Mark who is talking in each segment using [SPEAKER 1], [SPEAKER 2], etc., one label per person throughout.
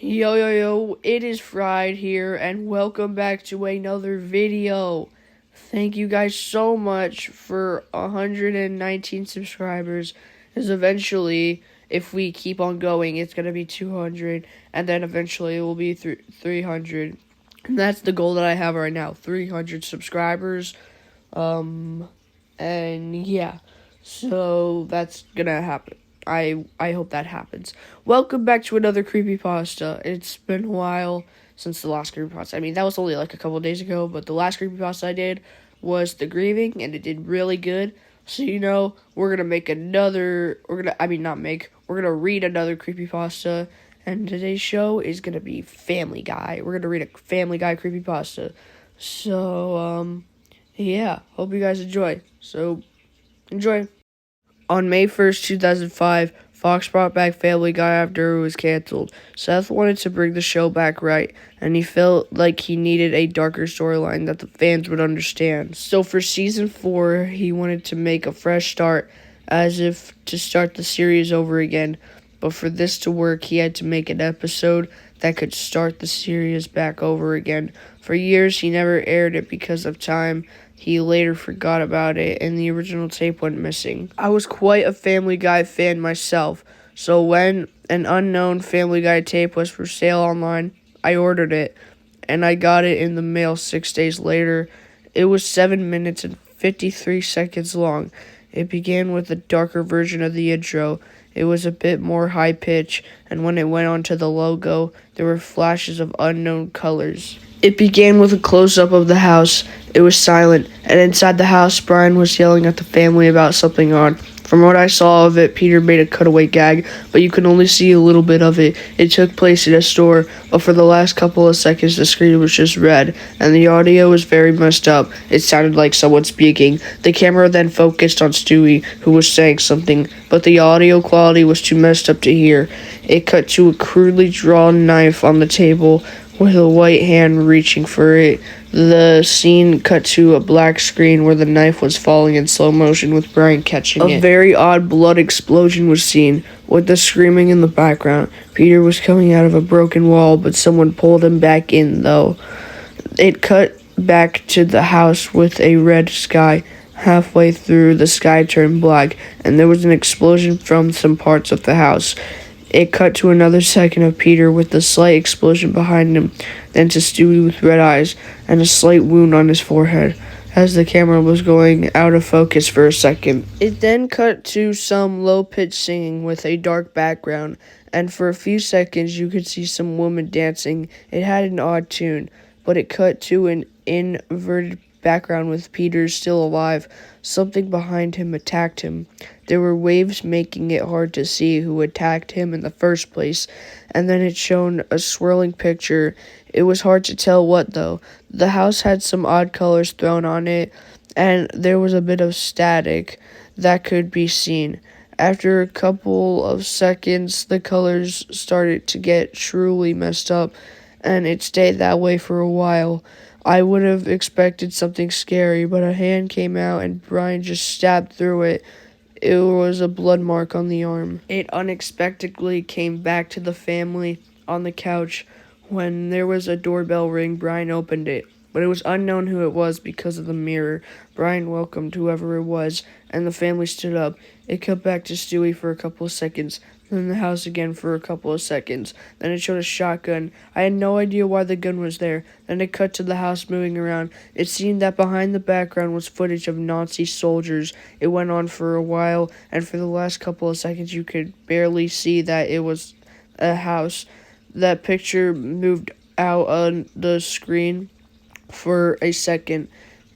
[SPEAKER 1] Yo, yo, yo, it is Fried here, and welcome back to another video. Thank you guys so much for 119 subscribers, because eventually, if we keep on going, it's going to be 200, and then eventually it will be 300. And that's the goal that I have right now, 300 subscribers. And yeah, so that's going to happen. I hope that happens. Welcome back to another creepypasta. It's been a while since the last creepypasta. I mean, that was only like a couple days ago, but the last creepypasta I did was The Grieving, and it did really good. So, we're gonna make another, we're gonna read another creepypasta, and today's show is gonna be Family Guy. We're gonna read a Family Guy creepypasta. So, yeah, hope you guys enjoy. So, enjoy. On May 1st, 2005, Fox brought back Family Guy after it was canceled. Seth wanted to bring the show back right, and he felt like he needed a darker storyline that the fans would understand. So for season 4, he wanted to make a fresh start, as if to start the series over again. But for this to work, he had to make an episode that could start the series back over again. For years, he never aired it because of time. He later forgot about it, and the original tape went missing. I was quite a Family Guy fan myself, so when an unknown Family Guy tape was for sale online, I ordered it, and I got it in the mail 6 days later. It was 7 minutes and 53 seconds long. It began with a darker version of the intro. It was a bit more high-pitched, and when it went on to the logo, there were flashes of unknown colors. It began with a close-up of the house. It was silent, and inside the house, Brian was yelling at the family about something odd. From what I saw of it, Peter made a cutaway gag, but you can only see a little bit of it. It took place in a store, but for the last couple of seconds, the screen was just red, and the audio was very messed up. It sounded like someone speaking. The camera then focused on Stewie, who was saying something, but the audio quality was too messed up to hear. It cut to a crudely drawn knife on the table, with a white hand reaching for it. The scene cut to a black screen where the knife was falling in slow motion with Brian catching it. A very odd blood explosion was seen, with the screaming in the background. Peter was coming out of a broken wall, but someone pulled him back in, though. It cut back to the house with a red sky. Halfway through, the sky turned black, and there was an explosion from some parts of the house. It cut to another second of Peter with a slight explosion behind him, then to Stewie with red eyes and a slight wound on his forehead, as the camera was going out of focus for a second. It then cut to some low-pitched singing with a dark background, and for a few seconds you could see some woman dancing. It had an odd tune, but it cut to an inverted background with Peter still alive. Something behind him attacked him. There were waves making it hard to see who attacked him in the first place, and then it showed a swirling picture. It was hard to tell what, though. The house had some odd colors thrown on it, and there was a bit of static that could be seen. After a couple of seconds, the colors started to get truly messed up, and it stayed that way for a while. I would have expected something scary, but a hand came out and Brian just stabbed through it. It was a blood mark on the arm. It unexpectedly came back to the family on the couch. When there was a doorbell ring, Brian opened it, but it was unknown who it was because of the mirror. Brian welcomed whoever it was, and the family stood up. It cut back to Stewie for a couple of seconds, then the house again for a couple of seconds. Then it showed a shotgun. I had no idea why the gun was there. Then it cut to the house moving around. It seemed that behind the background was footage of Nazi soldiers. It went on for a while, and for the last couple of seconds you could barely see that it was a house. That picture moved out on the screen for a second,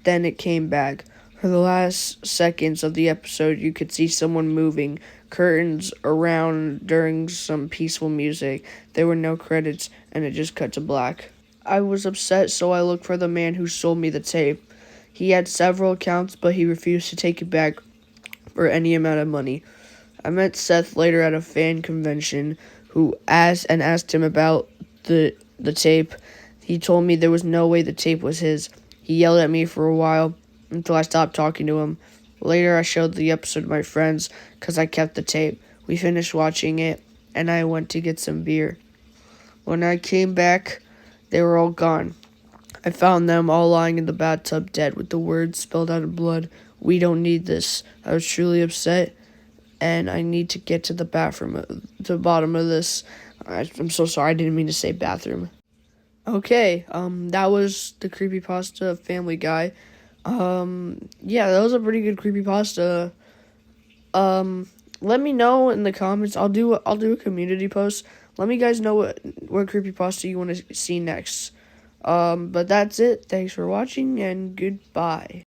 [SPEAKER 1] then it came back. For the last seconds of the episode, you could see someone moving, curtains around during some peaceful music. There were no credits, and it just cut to black. I was upset, so I looked for the man who sold me the tape. He had several accounts, but he refused to take it back for any amount of money. I met Seth later at a fan convention who asked him about the tape. He told me there was no way the tape was his. He yelled at me for a while until I stopped talking to him. Later, I showed the episode to my friends because I kept the tape. We finished watching it, and I went to get some beer. When I came back, they were all gone. I found them all lying in the bathtub dead with the words spilled out in blood. We don't need this. I was truly upset, and I need to get to the bathroom, to the bottom of this. I'm so sorry, I didn't mean to say bathroom. Okay, that was the creepypasta Family Guy. Yeah, that was a pretty good creepypasta. Let me know in the comments. I'll do a community post. Let me guys know what creepypasta you want to see next. But that's it. Thanks for watching and goodbye.